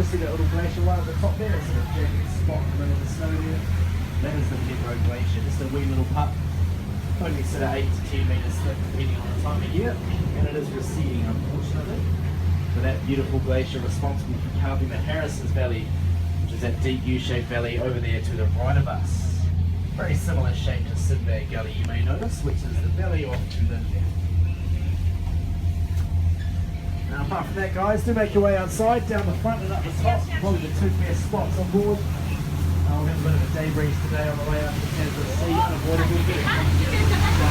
see that little glacier right at the top there, sort of jagged spot in the middle of the snow there. That is the Milford Glacier, just a wee little pup, only sort of 8 to 10 metres thick depending on the time of year, and it is receding unfortunately. So that beautiful glacier responsible for carving the Harrison's Valley, which is that deep U-shaped valley over there to the right of us. Very similar shape to Sinbad Gully you may notice, which is the valley off to the left. Now apart from that guys, do make your way outside, down the front and up the top, probably the two best spots on board. We'll have a bit of a day breeze today on the way up to the Sea, unavoidable.